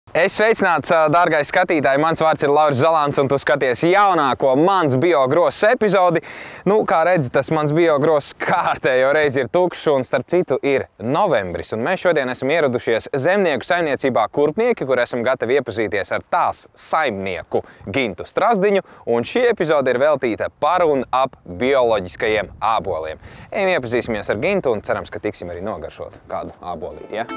Sveicināts, dārgais skatītāji! Mans vārds ir Lauris Zalants, un tu skaties jaunāko Mans Biogross epizodi. Kā redzi, tas Mans Biogross kārtējo reizi ir tukšs, un starp citu ir novembris. Un mēs šodien esam ieradušies zemnieku saimniecībā Kurpnieki, kur esam gatavi iepazīties ar tās saimnieku Gintu Strazdiņu. Un šī epizode ir veltīta par un ap bioloģiskajiem āboliem. Ejam iepazīsimies ar Gintu un cerams, ka tiksim arī nogaršot kādu ābolīti. Ja?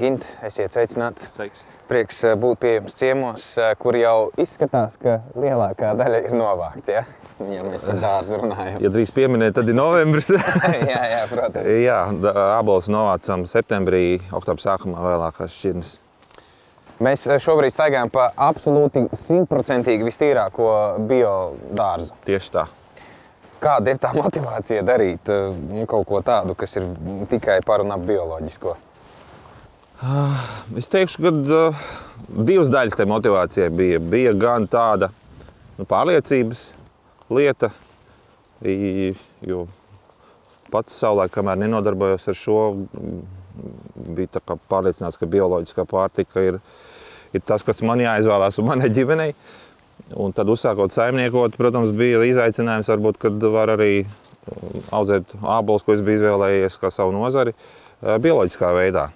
Gint, esiet sveicināts. Sveiks. Prieks būt pie jums ciemos, kur jau izskatās, ka lielākā daļa ir novākts, ja? Ja mēs par dārzu runājam. Ja drīz pieminēt, tad ir novembris. jā, protams. Jā, ābolus novācam septembrī, oktobra sākumā vēlākās šķirnes. Mēs šobrīd staigājam pa absolūti 100% vistīrāko biodārzu. Tieši tā. Kāda ir tā motivācija darīt kaut ko tādu, kas ir tikai par un ap bioloģisko? Es teikšu, ka divas daļas tai motivācijai bija. Bija gan tāda pārliecības lieta, jo pats savulaik, kamēr nenodarbojos ar šo, bija tā kā pārliecināts, ka bioloģiskā pārtika ir tas, kas man jāizvēlās un manai ģimenei. Un tad uzsākot saimniekot, protams, bija izaicinājums, varbūt, kad var arī audzēt ābolus, ko es biju izvēlējies kā savu nozari, bioloģiskā veidā.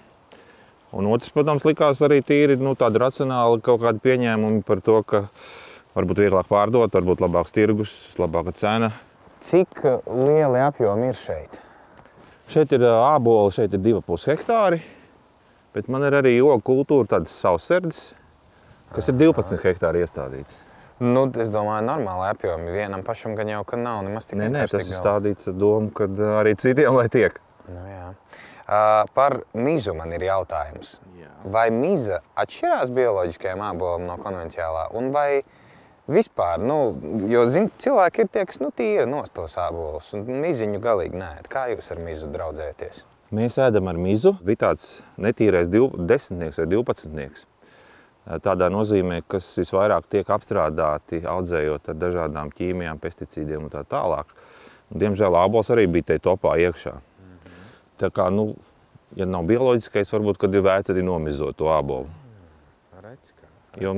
Un otrs, protams, likās arī tīri tādi racionāli kaut kādi pieņēmumi par to, ka varbūt vieglāk pārdot, varbūt labāks tirgus, labāka cena. Cik lieli apjomi ir šeit? Šeit ir āboli, šeit ir 2,5 hektāri, bet man ir arī ogu kultūra, tādas savsardzes, kas ir 12 hektāri iestādīts. Es domāju, normāli apjomi. Vienam pašam gan jau, ka nav nemaz tik vienkārši. Nē, tas ir stādīts ar domu, ka arī citiem lai tiek. Jā. Par mizu man ir jautājums. Vai miza atšķirās bioloģiskajam ābolam no konvenciālā? Un vai vispār, jo cilvēki ir tie, kas tīri nost tos ābolus un miziņu galīgi neēd. Kā jūs ar mizu draudzēties? Mēs ēdam ar mizu. Bija tāds netīrais 10-nieks vai 12-nieks. Tādā nozīmē, kas visvairāk tiek apstrādāti, audzējot ar dažādām ķīmijām, pesticīdiem un tā tālāk. Diemžēl ābols arī bija te topā iekšā. Tā kā, ja nav bioloģiskais, varbūt, kad ir vērts arī nomizot to ābolu. Jo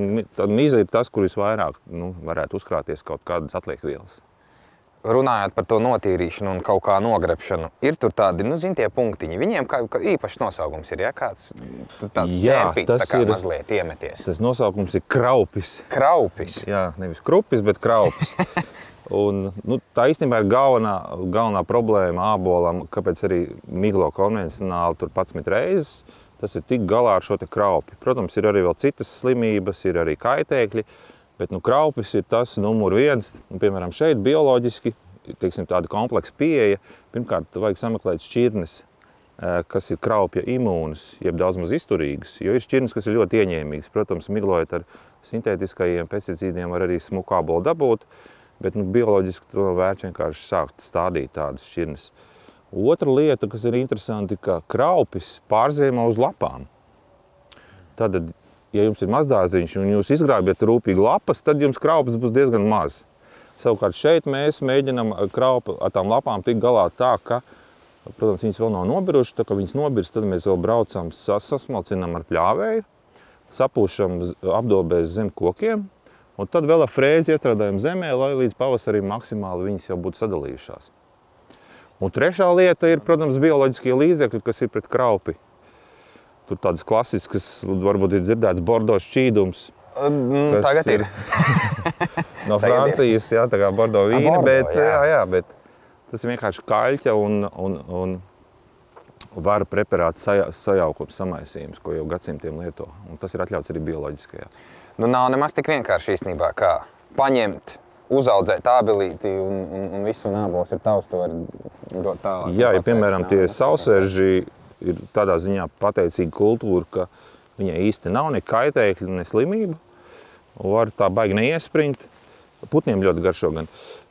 miza ir tas, kur visvairāk varētu uzkrāties kaut kādas atliekvielas. Runājot par to notīrīšanu un kaut kā nogrebšanu, ir tur tādi, tie punktiņi. Viņiem kā īpašs nosaukums ir, ja? Kāds tāds ķērpīts, tā kā mazliet iemeties. Tas nosaukums ir kraupis. Kraupis? Jā, nevis krupis, bet kraupis. Un, tā īstenībā ir galvenā problēma ābolam, kāpēc arī miglo konvencionāli tur 11 reizes, tas ir tik galā ar šo te kraupi. Protams, ir arī vēl citas slimības, ir arī kaitēkļi, bet kraupis ir tas numur 1. Piemēram, šeit bioloģiski, teiksim, tāda kompleksa pieeja. Pirmkārt, vajag sameklēt šķirnes, kas ir kraupja imūnas, jeb daudz maz izturīgas, jo ir šķirnes, kas ir ļoti ieņēmīgas. Protams, miglojot ar sintētiskajiem pesticīdiem var arī smuku ābolu dabūt, bet bioloģiski to vērts vienkārši sākt stādīt tādas šķirnes. Otra lieta, kas ir interesanti, ka kraupis pārziemo uz lapām. Tad, ja jums ir mazdārziņš un jūs izgrābiet rūpīgi lapas, tad jums kraupis būs diezgan maz. Savukārt šeit mēs mēģinam kraupu ar tām lapām tikt galā tā, ka, protams, viņas vēl nav nobirušas, tā kā viņas nobirst, tad mēs vēl braucam, sasmalcinam ar pļāvēju, sapūšam apdobēs zem kokiem, un tad vēl ar frēzi iestrādājam zemē, lai līdz pavasarim maksimāli viņas jau būtu sadalījušās. Un trešā lieta ir, protams, bioloģiskie līdzekļi, kas ir pret kraupi. Tur tādas klasiskas, varbūt ir dzirdēts bordo šķīdums. Tagad ir. No Francijas, jā, tā kā bordo vīni, bet tas ir vienkārši kaļķa un vara preparāts sajaukums, samaisījums, ko jau gadsimtiem lieto. Un tas ir atļauts arī bioloģiskajā. Nav nemaz tik vienkārši īstenībā, kā paņemt, uzaudzēt ābelīti un visu ābols ir tavs, to var dot tālāk. Jā, ja piemēram tie sausērži ir tādā ziņā pateicīga kultūra, ka viņai īsti nav ne kaitēkļu, ne slimību. Var tā baigi neiespriņt. Putniem ļoti garšo gan.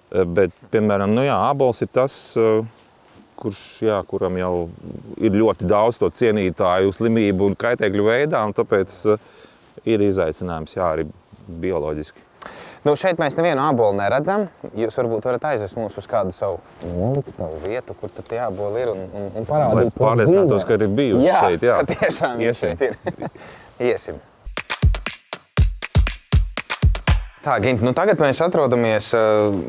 Bet, piemēram, ābols ir tas, kuram jau ir ļoti daudz to cienītāju slimību un kaitēkļu veidā, un tāpēc ir izaicinājums, arī bioloģiski. Nu, šeit mēs nevienu ābolu neredzam. Jūs varbūt varat aizvest mūs uz kādu savu vietu, kur tad tie āboli ir un parādīt to pārliecinātos, ka ir bijuši šeit. Jā, ka tiešām šeit ir. Iesim. Tā, Ginti, nu tagad mēs atrodamies,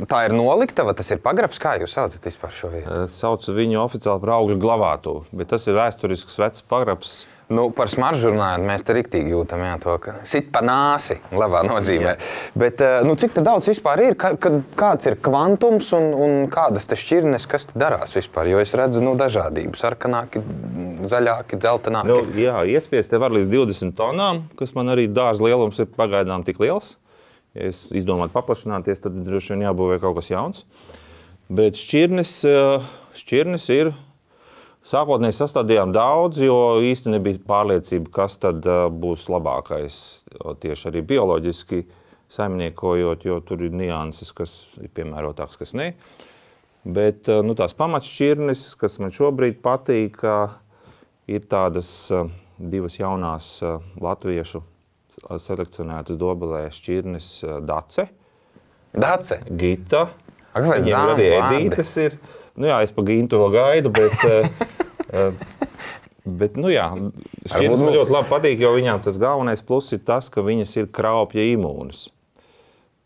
tā ir noliktava, tas ir pagrabs, kā jūs saucat vispār šo vietu? Saucu viņu oficiāli par augļu glabātuvi, bet tas ir vēsturisks vecs pagrabs. Nu, par smaržu runājot, mēs te riktīgi jūtam, jā, to, ka sit pa nāsi, labā nozīmē. Bet, nu, cik te daudz vispār ir, kāds ir kvantums un kādas te šķirnes, kas te darās vispār? Jo es redzu, nu, dažādību, sarkanāki, zaļāki, dzeltenāki. Nu, jā, iespiest te var līdz 20 tonām, kas man arī dārza lielums ir pagaidām tik liels. Ja es izdomātu paplašināties, tad droši vien jābūvē kaut kas jauns. Bet šķirnes ir... Sākotnēji sastādījām daudz, jo īsti nebija pārliecība, kas tad būs labākais tieši arī bioloģiski saimniekojot, jo tur ir nianses, kas ir piemērotāks, kas ne. Bet nu, tās pamatšķirnes, kas man šobrīd patīk, ir tādas divas jaunās latviešu selekcionētas dobelē šķirnes Dace. Dace? Gita. Kāpēc Viņiem arī Edītes ir. Nu jā, es pa Gintu vēl gaidu, bet nu jā, šķirnes man ļoti labi patīk, jo viņām tas galvenais pluss ir tas, ka viņas ir kraupja imūnas.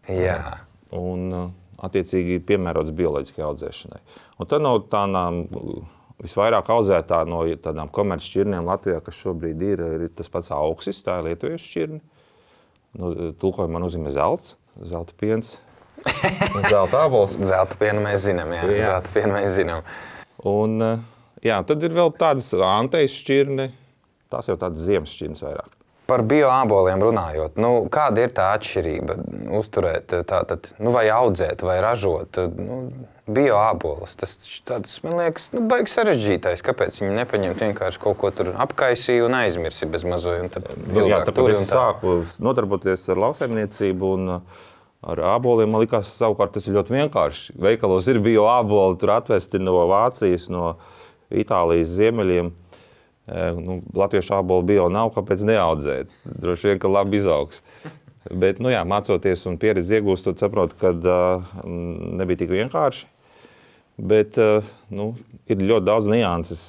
Jā. Un attiecīgi piemērots bioloģiskai audzēšanai. Un tad no tādām visvairāk audzētā no tādām komerces šķirnēm Latvijā, kas šobrīd ir tas pats augsis, tā ir lietuviešu šķirne. Nu, tulkojumā nozīmē zelts, zelta piens. Zelta ābols. Zelta pienu mēs zinām, jā. Zelta pienu mēs zinām. Un, jā, tad ir vēl tādas antejas šķirne, tās jau tādas ziemas šķirnes vairāk. Par bioāboliem runājot, nu, kāda ir tā atšķirība uzturēt tātad, nu, vai audzēt, vai ražot, nu, bioābolus? Tas tāds, man liekas, nu, baigi sarežģītais. Kāpēc viņi nepaņemt vienkārši kaut ko tur apkaisīja un aizmirsi bez mazoja? Un tad jā, tāpēc es sāku nodarboties ar lauksaimniecību un ar āboliem, man likās, savukārt tas ir ļoti vienkārši. Veikalos ir bioāboli, tur atvesti no Vācijas, no Itālijas ziemeļiem. Nu, latviešu ābolu bio nav, kāpēc neaudzēt. Droši vien, ka labi izaugs. Bet, nu jā, mācoties un pieredzi iegūstot, saprotu, ka nebija tik vienkārši. Bet, nu, ir ļoti daudz nianses,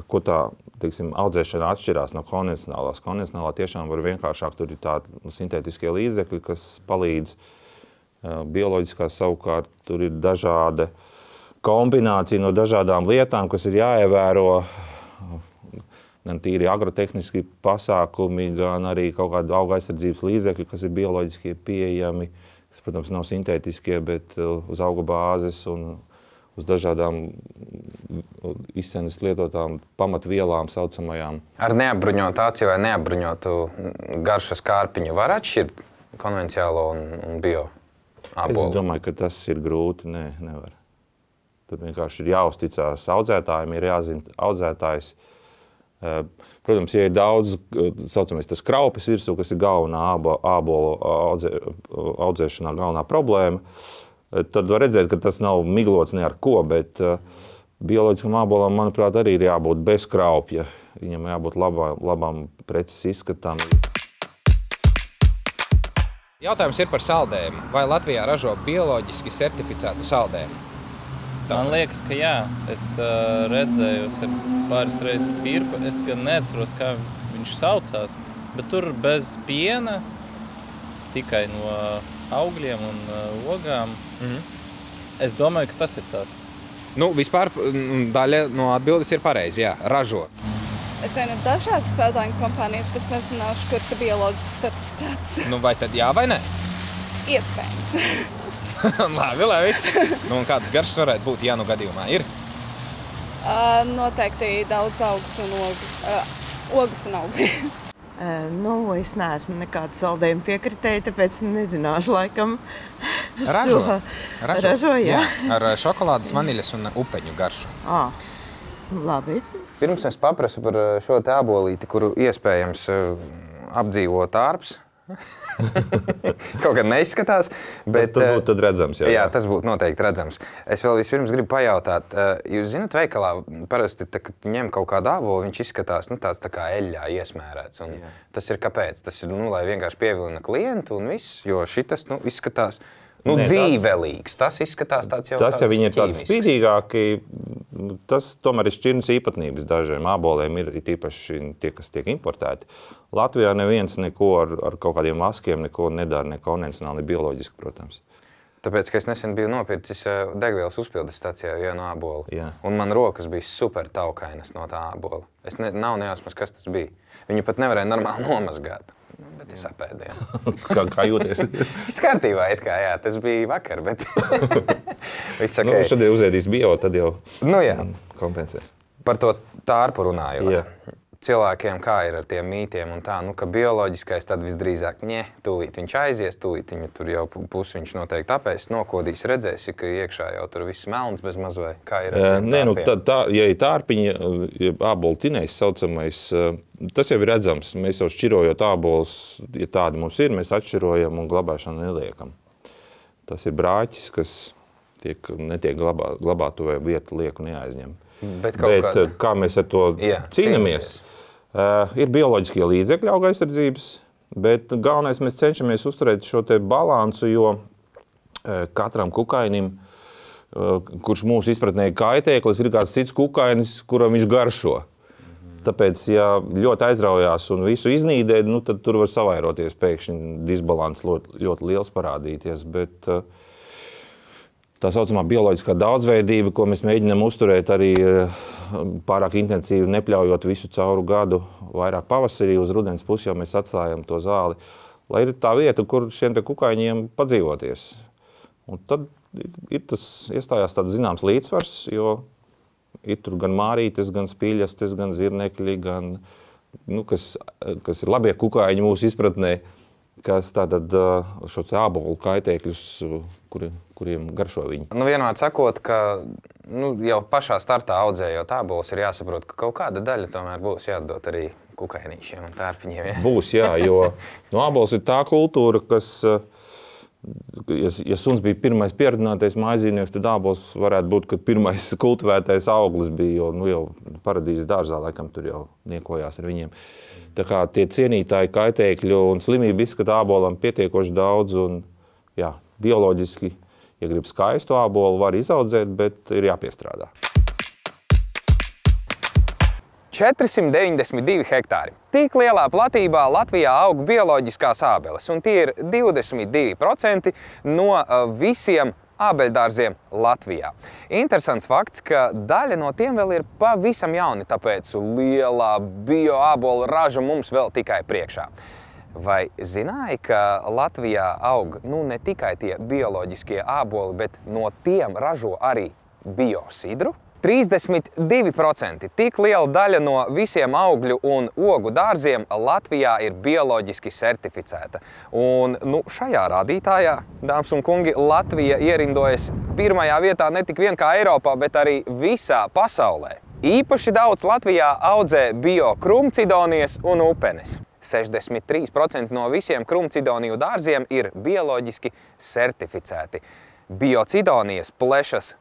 ko tā, teiksim, audzēšana atšķirās no konvencionālās. Konvencionālā tiešām var vienkāršāk, tur ir tādi sintētiskie līdzekļi, kas palīdz. Bioloģiskā savukārt, tur ir dažāda kombinācija no dažādām lietām, kas ir jāievēro. Gan tīri agrotehniski pasākumi, gan arī kaut kādi auga aizsardzības līdzekļi, kas ir bioloģiski pieejami, kas, protams, nav sintētiskie, bet uz auga bāzes un uz dažādām izcenes lietotām pamatvielām saucamajām. Ar neapbruņotu aci vai neapbruņotu garšas kārpiņu var atšķirt konvencionālo un bio ābolu? Es domāju, ka tas ir grūti. Nē, nevar. Tur vienkārši ir jāuzticās audzētājiem, ir jāzina audzētājs. Protams, ja ir daudz, saucamais tas kraupes virsū, kas ir galvenā ābolu audzēšanā galvenā problēma, tad var redzēt, ka tas nav miglots ne ar ko, bet bioloģiskam ābolam, manuprāt, arī ir jābūt bez kraupja. Viņam jābūt labām preces izskatām. Jautājums ir par saldējumu. Vai Latvijā ražo bioloģiski certificētu saldējumu? Man liekas, ka jā. Es redzēju, pāris reizes pirku. Es gan neatceros, kā viņš saucās, bet tur bez piena, tikai no augļiem un ogām. Es domāju, ka tas ir tas. Nu, vispār daļa no atbildes ir pareizi, jā, ražo. Es zinu dažādas saldējumu kompānijas, bet nezināšu, kuras ir bioloģiski certificētas. Nu, vai tad jā vai ne? Iespējams. Labi. Nu, un kādas garšas varētu būt, ja nu gadījumā ir? Noteikti daudz augas un ogas un augļi. Nu, es neesmu nekādu saldējumu piekritēju, tāpēc nezināšu laikam Ražo, jā. Ar šokolādes, vaniļas un upeņu garšu. Labi. Pirms es paprasu par šo te ābolīti, kuru iespējams apdzīvo tārps. Kaut kā neizskatās, bet tas būtu tad redzams. Jā, tas būtu noteikti redzams. Es vēl vispirms gribu pajautāt, jūs zināt, veikalā parasti, kad ņem kaut kādu ābolu, viņš izskatās tāds tā kā eļļā iesmērēts. Un tas ir kāpēc? Tas ir, lai vienkārši pievilina klientu un viss, jo šitas izskatās dzīvelīgs. Tas izskatās tāds jau tas, ja viņi ir tādi ķīmisks. spīdīgāki, tas tomēr ir šķirnes īpatnības dažiem āboliem, ir tīpaši tie, kas tiek importēti. Latvijā neviens neko ar kaut kādiem vaskiem neko nedara, ne konvencionāli, ne bioloģiski, protams. Tāpēc, ka es nesen biju nopircis degvielas uzpildes stacijā vienu ābolu, Jā. un man rokas bija super taukainas no tā ābola. Es nav nejausmas, kas tas bija. Viņi pat nevarēja normāli nomazgāt. Bet es apēdēju. Kā jūties? Viss kārtībā, it kā, jā, tas bija vakar, bet viss okay. Šodien uzēdīs bio, tad jau jā. kompensēs. Par to tārpu runājot. Jā. Cilvēkiem kā ir ar tiem mītiem un tā, ka bioloģiskais tad visdrīzāk, tūlīt viņš aizies, tūlīt viņu tur jau pusi viņš noteikti apēs, nokodīs, redzēsi, ka iekšā jau tur viss melns bez maz vai kā ir ar tiem tārpiem? Ja ir tārpiņi, ābolu tinējs saucamais, tas jau ir redzams. Mēs jau šķirojot ābolus, ja tādi mums ir, mēs atšķirojam un glabāšanu neliekam. Tas ir brāķis, kas netiek glabātu vai vietu lieku neaizņem. Bet kā mēs ar to cīnamies? Ir bioloģiskie līdzekļi auga aizsardzības, bet galvenais mēs cenšamies uzturēt šo te balansu, jo katram kukainim, kurš mūsu izpratnē ir kaitēklis, ir kāds cits kukainis, kuram viņš garšo. Tāpēc, ja ļoti aizraujās un visu iznīdē, tad tur var savairoties pēkšņi disbalans ļoti liels parādīties, bet tā saucamā bioloģiskā daudzveidība, ko mēs mēģinām uzturēt arī pārāk intensīvi, nepļaujot visu cauru gadu, vairāk pavasarī uz rudens pusi, jau mēs atstājam to zāli, lai ir tā vieta, kur šiem te kukaiņiem padzīvoties. Un tad iestājās tāds zināms līdzsvars, jo ir tur gan mārītes, gan spīļastes, gan zirnekļi, gan, kas ir labie kukaiņi mūsu izpratnē, kas tātad šos ābolu kaitēkļus, kuriem garšo viņi. Vienmēr sakot, ka jau pašā startā audzējot ābolus ir jāsaprot, ka kaut kāda daļa tomēr būs jāatdot arī kukainīšiem un tārpiņiem. Ja? Būs, jā, jo ābols ir tā kultūra, kas, ja suns bija pirmais pieradinātais mājdzīvnieks, tad ābols varētu būt, ka pirmais kultivētais auglis bija, jo jau paradīzes dārzā laikam tur jau niekojās ar viņiem. Tā kā tie cienītāji kaitēkļu un slimību izskata ābolam pietiekoši daudz un, jā, bioloģiski, ja grib skaistu ābolu, var izaudzēt, bet ir jāpiestrādā. 492 hektāri. Tik lielā platībā Latvijā aug bioloģiskās ābeles, un tie ir 22% no visiem ābeļdārziem Latvijā. Interesants fakts, ka daļa no tiem vēl ir pavisam jauni, tāpēc lielā bioābolu raža mums vēl tikai priekšā. Vai zināji, ka Latvijā aug ne tikai tie bioloģiskie āboli, bet no tiem ražo arī biosidru? 32%. Tik liela daļa no visiem augļu un ogu dārziem Latvijā ir bioloģiski certificēta. Un šajā rādītājā, dāmas un kungi, Latvija ierindojas pirmajā vietā ne tik vien kā Eiropā, bet arī visā pasaulē. Īpaši daudz Latvijā audzē bio-krumcidonijas un upenes. 63% no visiem krumcidoniju dārziem ir bioloģiski certificēti. Biocidonijas plešas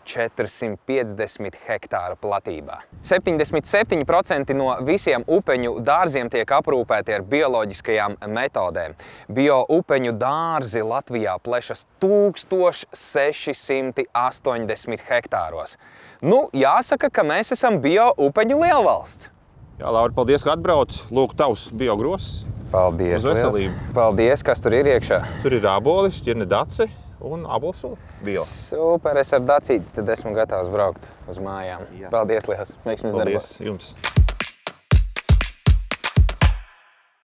450 hektāru platībā. 77% no visiem upeņu dārziem tiek aprūpēti ar bioloģiskajām metodēm. Bio-upeņu dārzi Latvijā plešas 1680 hektāros. Jāsaka, ka mēs esam bio-upeņu lielvalsts. Jā, Laura, paldies, ka atbrauc. Lūk, tavs biogross. Paldies, uz veselību. Paldies, kas tur ir iekšā. Tur ir āboli, šķirne daci un abolsula bio. Super, es ar dacīti tad esmu gatavs braukt uz mājām. Jā. Paldies, liels. Veiksmes darbos. Paldies jums.